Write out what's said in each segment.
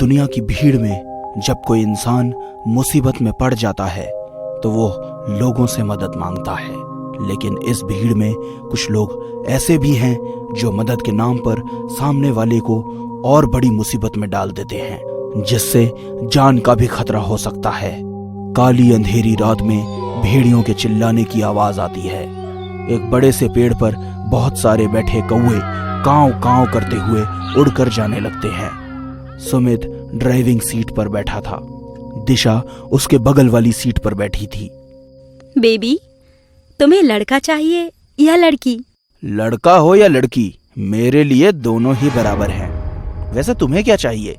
दुनिया की भीड़ में जब कोई इंसान मुसीबत में पड़ जाता है तो वो लोगों से मदद मांगता है, लेकिन इस भीड़ में कुछ लोग ऐसे भी हैं जो मदद के नाम पर सामने वाले को और बड़ी मुसीबत में डाल देते हैं, जिससे जान का भी खतरा हो सकता है। काली अंधेरी रात में भेड़ियों के चिल्लाने की आवाज आती है। एक बड़े से पेड़ पर बहुत सारे बैठे कौवे कांव कांव करते हुए उड़कर जाने लगते हैं। सुमित ड्राइविंग सीट पर बैठा था। दिशा उसके बगल वाली सीट पर बैठी थी। बेबी, तुम्हें लड़का चाहिए या लड़की? लड़का हो या लड़की, मेरे लिए दोनों ही बराबर हैं। वैसे तुम्हें क्या चाहिए?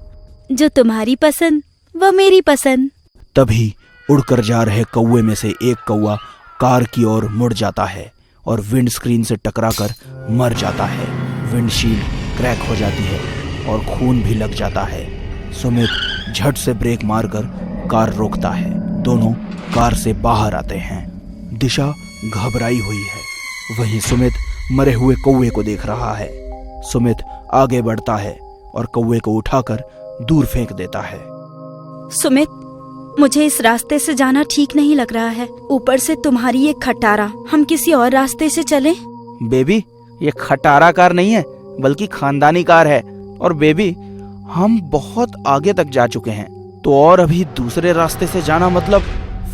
जो तुम्हारी पसंद वो मेरी पसंद। तभी उड़कर जा रहे कौवे में से एक कौवा कार की ओर मुड़ जाता है और विंड स्क्रीन से टकराकर मर जाता है। विंडशील्ड क्रैक हो जाती है और खून भी लग जाता है। सुमित झट से ब्रेक मारकर कार रोकता है। दोनों कार से बाहर आते हैं। दिशा घबराई हुई है। वहीं सुमित मरे हुए कौवे को देख रहा है। सुमित आगे बढ़ता है और कौवे को उठाकर दूर फेंक देता है। सुमित, मुझे इस रास्ते से जाना ठीक नहीं लग रहा है। ऊपर से तुम्हारी ये खटारा। हम किसी और रास्ते से चलें? बेबी, ये खटारा कार नहीं है बल्कि खानदानी कार है। और बेबी, हम बहुत आगे तक जा चुके हैं, तो और अभी दूसरे रास्ते से जाना मतलब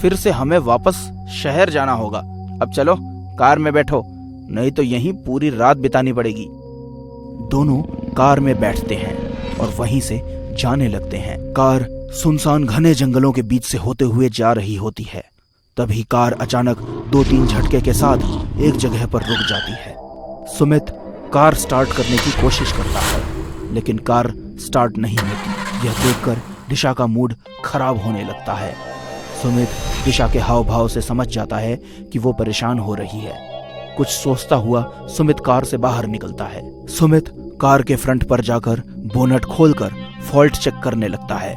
फिर से हमें वापस शहर जाना होगा। अब चलो कार में बैठो, नहीं तो यहीं पूरी रात बितानी पड़ेगी। दोनों कार में बैठते हैं और वहीं से जाने लगते हैं। कार सुनसान घने जंगलों के बीच से होते हुए जा रही होती है। तभी कार अचानक 2-3 झटके के साथ एक जगह पर रुक जाती है। सुमित कार स्टार्ट करने की कोशिश करता है, लेकिन कार स्टार्ट नहीं होती। यह देखकर दिशा का मूड खराब होने लगता है। सुमित दिशा के हाव भाव से समझ जाता है कि वो परेशान हो रही है। कुछ सोचता हुआ सुमित कार से बाहर निकलता है। सुमित कार के फ्रंट पर जाकर बोनट खोलकर फॉल्ट चेक करने लगता है।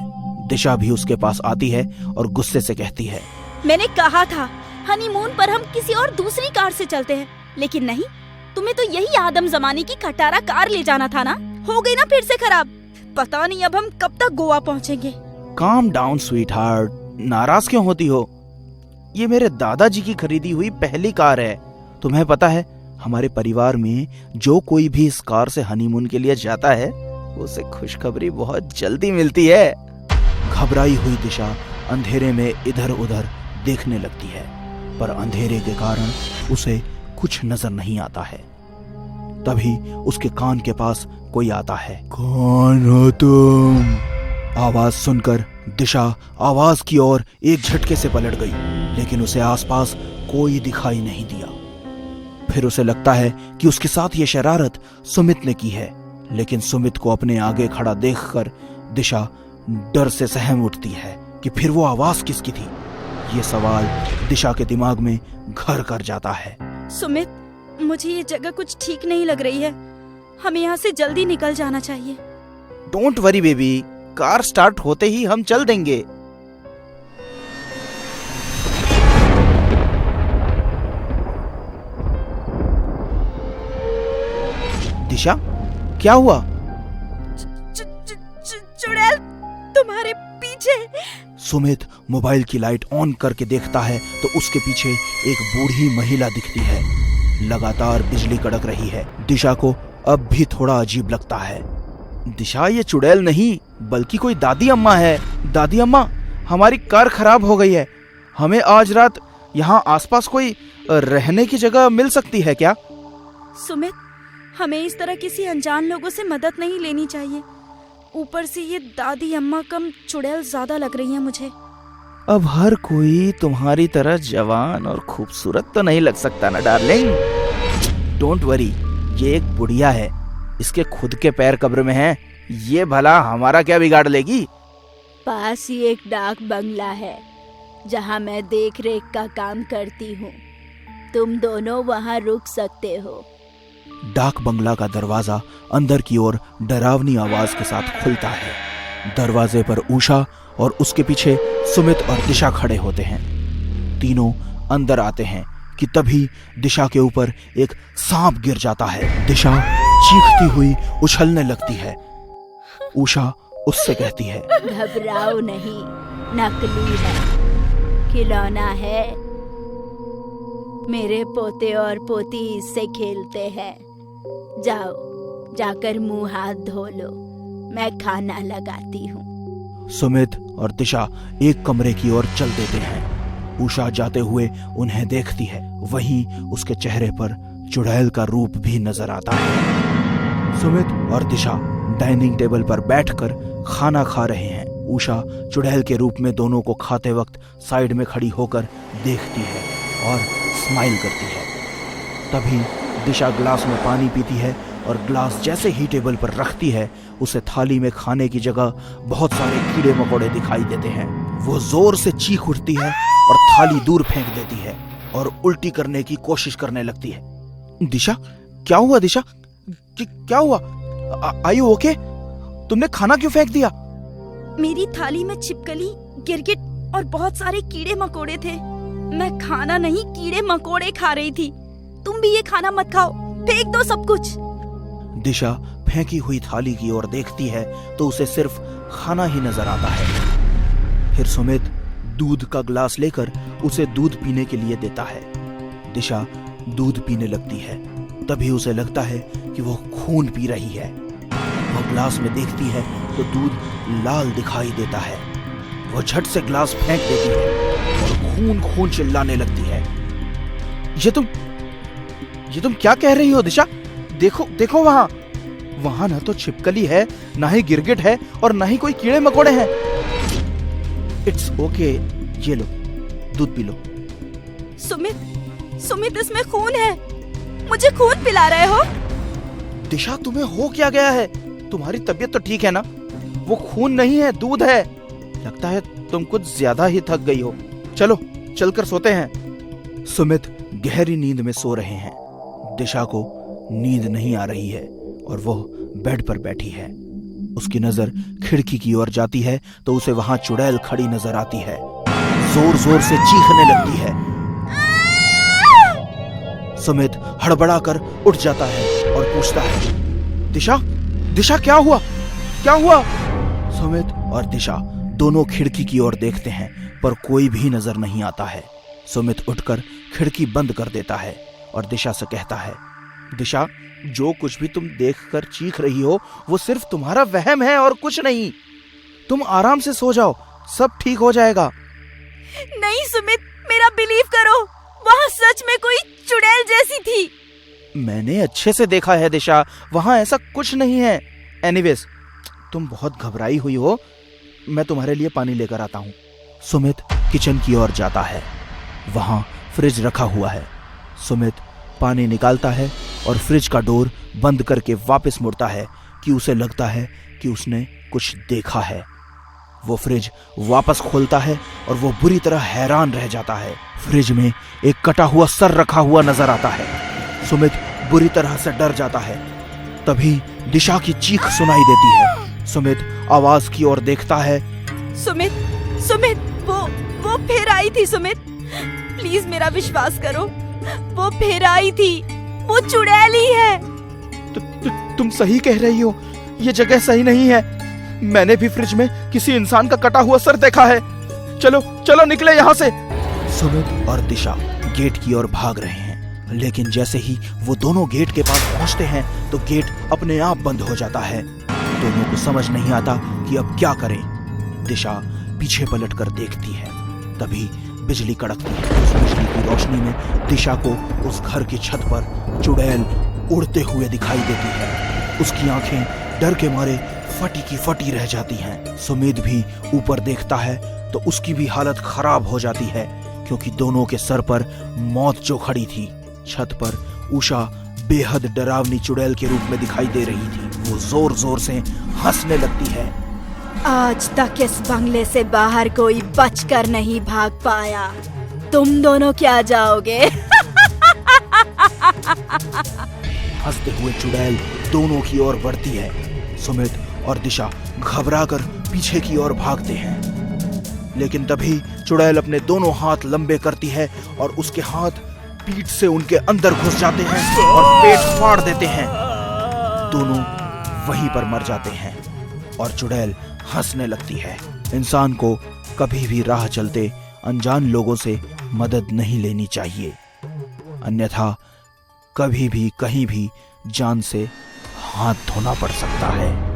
दिशा भी उसके पास आती है और गुस्से से कहती है, मैंने कहा था हनीमून पर हम किसी और दूसरी कार से चलते हैं, लेकिन नहीं, तुम्हें तो यही आदम जमाने की खटारा कार ले जाना था ना। हो गई ना फिर से खराब। पता नहीं अब हम कब तक गोवा पहुँचेंगे। काम डाउन स्वीट हार्ट, नाराज क्यों होती हो? ये मेरे दादाजी की खरीदी हुई पहली कार है। तुम्हें पता है, हमारे परिवार में जो कोई भी इस कार से हनीमून के लिए जाता है उसे खुशखबरी बहुत जल्दी मिलती है। घबराई हुई दिशा अंधेरे में इधर उधर देखने लगती है, पर अंधेरे के कारण उसे कुछ नजर नहीं आता है। तभी उसके कान के पास कोई आता है। कौन हो तुम? आवाज सुनकर दिशा आवाज की ओर एक झटके से पलट गई, लेकिन उसे आसपास कोई दिखाई नहीं दिया। फिर उसे लगता है कि उसके साथ ये शरारत सुमित ने की है, लेकिन सुमित को अपने आगे खड़ा देखकर दिशा डर से सहम उठती है कि फिर वो आवाज किसकी थी। ये सवाल दिशा के दिमाग में घर कर जाता है। सुमित, मुझे ये जगह कुछ ठीक नहीं लग रही है। हमें यहाँ से जल्दी निकल जाना चाहिए। Don't worry baby, car start होते ही हम चल देंगे। दिशा, क्या हुआ? चुड़ैल तुम्हारे पीछे। सुमित मोबाइल की लाइट ऑन करके देखता है तो उसके पीछे एक बूढ़ी महिला दिखती है। लगातार बिजली कड़क रही है। दिशा को अब भी थोड़ा अजीब लगता है। दिशा, ये चुड़ैल नहीं बल्कि कोई दादी अम्मा है। दादी अम्मा, हमारी कार खराब हो गई है। हमें आज रात यहाँ आसपास कोई रहने की जगह मिल सकती है क्या? सुमित, हमें इस तरह किसी अनजान लोगों से मदद नहीं लेनी चाहिए। ऊपर से ये दादी अम्मा कम चुड़ैल ज्यादा लग रही है मुझे। अब हर कोई तुम्हारी तरह जवान और खूबसूरत तो नहीं लग सकता ना डार्लिंग। डोंट वरी, ये एक बुढ़िया है। इसके खुद के पैर कब्र में हैं। ये भला हमारा क्या बिगाड़ लेगी? पास ही एक डाक बंगला है जहाँ मैं देख रेख का काम करती हूँ। तुम दोनों वहाँ रुक सकते हो। डाक बंगला का दरवाजा अंदर की ओर डरावनी आवाज के साथ खुलता है। दरवाजे पर उषा और उसके पीछे सुमित और दिशा खड़े होते हैं। तीनों अंदर आते हैं कि तभी दिशा के ऊपर एक सांप गिर जाता है। दिशा चीखती हुई उछलने लगती है। उषा उससे कहती है, घबराओ नहीं, नकली है, खिलौना है। मेरे पोते और पोती इससे खेलते हैं। जाओ, जाकर मुंह हाथ धो लो, मैं खाना लगाती हूँ। सुमित और दिशा एक कमरे की ओर चल देते हैं। उषा जाते हुए उन्हें देखती है। वहीं उसके चेहरे पर चुड़ैल का रूप भी नजर आता है। सुमित और दिशा डाइनिंग टेबल पर बैठकर खाना खा रहे हैं। उषा चुड़ैल के रूप में दोनों को खाते वक्त साइड में खड़ी होकर देखती है और स्माइल करती है। तभी दिशा ग्लास में पानी पीती है और ग्लास जैसे ही टेबल पर रखती है, उसे थाली में खाने की जगह बहुत सारे कीड़े मकोड़े दिखाई देते हैं। वो जोर से चीख उठती है और थाली दूर फेंक देती है और उल्टी करने की कोशिश करने लगती है। दिशा, क्या हुआ दिशा? क्या हुआ? Are you okay? तुमने खाना क्यों फेंक दिया? मेरी थाली में छिपकली, गिरगिट और बहुत सारे कीड़े मकोड़े थे। मैं खाना नहीं, कीड़े मकोड़े खा रही थी। तुम भी ये खाना मत खाओ, फेंक दो सब कुछ। दिशा फेंकी हुई थाली की ओर देखती है तो उसे सिर्फ खाना ही नजर आता है। फिर सुमित दूध का ग्लास लेकर उसे दूध पीने के लिए देता है। दिशा दूध पीने लगती है। तभी उसे लगता है कि वो खून पी रही है। वह ग्लास में देखती है तो दूध लाल दिखाई देता है। वो झट से ग्लास फेंक देती है और खून खून चिल्लाने लगती है। ये तुम क्या कह रही हो दिशा? देखो वहां ना तो छिपकली है, ना ही गिरगिट है और ना ही कोई कीड़े मकोड़े हैं। इट्स ओके, ये लो, दूध पी लो। सुमित इसमें खून है। मुझे खून पिला रहे हो? दिशा, तुम्हें हो क्या गया है? तुम्हारी तबीयत तो ठीक है ना? वो खून नहीं है, दूध है। लगता है तुम कुछ ज्यादा ही थक गई हो। चलो चलकर सोते हैं। सुमित गहरी नींद में सो रहे हैं। दिशा को नींद नहीं आ रही है और वो बेड पर बैठी है। उसकी नजर खिड़की की ओर जाती है तो उसे वहां चुड़ैल खड़ी नजर आती है। जोर जोर से चीखने लगती है। सुमित हड़बड़ाकर उठ जाता है और पूछता है, दिशा क्या हुआ? सुमित और दिशा दोनों खिड़की की ओर देखते हैं पर कोई भी नजर नहीं आता है। सुमित उठकर खिड़की बंद कर देता है और दिशा से कहता है, दिशा, जो कुछ भी तुम देखकर चीख रही हो वो सिर्फ तुम्हारा वहम है और कुछ नहीं। तुम आराम से सो जाओ, सब ठीक हो जाएगा। नहीं सुमित, मेरा बिलीव करो, वहाँ सच में कोई चुड़ैल जैसी थी। मैंने अच्छे से देखा है दिशा, वहां ऐसा कुछ नहीं है। एनीवेज, तुम बहुत घबराई हुई हो, मैं तुम्हारे लिए पानी लेकर आता हूँ। सुमित किचन की ओर जाता है। वहां फ्रिज रखा हुआ है। सुमित पानी निकालता है और फ्रिज का डोर बंद करके वापस मुड़ता है कि उसे लगता है कि उसने कुछ देखा है। वो फ्रिज वापस खोलता है और वो बुरी तरह हैरान रह जाता है। फ्रिज में एक कटा हुआ सर रखा हुआ नजर आता है। सुमित बुरी तरह से डर जाता है। तभी दिशा की चीख सुनाई देती है। सुमित आवाज की ओर देखता है। सुमित, वो फिर आई थी। सुमित, प्लीज मेरा विश्वास करो, वो फिर आई थी। वो चुड़ैल ही है। तुम सही कह रही हो, ये जगह सही नहीं है। मैंने भी फ्रिज में किसी इंसान का कटा हुआ सर देखा है। चलो निकले यहाँ से। सुमित और दिशा गेट की ओर भाग रहे हैं, लेकिन जैसे ही वो दोनों गेट के पास पहुंचते हैं तो गेट अपने आप बंद हो जाता है। दोनों को समझ नहीं आता कि अब क्या करें। दिशा पीछे पलटकर देखती है। तभी बिजली कड़कती है। उस बिजली की रोशनी में दिशा को उस घर की छत पर चुड़ैल उड़ते हुए दिखाई देती है। उसकी आंखें डर के मारे फटी की फटी रह जाती हैं। सुमित भी ऊपर देखता है तो उसकी भी हालत खराब हो जाती है, क्योंकि दोनों के सर पर मौत जो खड़ी थी। छत पर उषा बेहद डरावनी चुड़ैल के रूप में दिखाई दे रही थी। वो जोर जोर से हंसने लगती है। आज तक इस बंगले से बाहर कोई बचकर नहीं भाग पाया, तुम दोनों क्या जाओगे? हंसते हुए चुड़ैल दोनों की ओर बढ़ती है। सुमित और दिशा घबराकर पीछे की ओर भागते हैं, लेकिन तभी चुड़ैल अपने दोनों हाथ लंबे करती है और उसके हाथ पीठ से उनके अंदर घुस जाते हैं और पेट फाड़ देते हैं। दोनों वहीं पर मर जाते हैं और चुड़ैल हंसने लगती है। इंसान को कभी भी राह चलते अनजान लोगों से मदद नहीं लेनी चाहिए, अन्यथा कभी भी कहीं भी जान से हाथ धोना पड़ सकता है।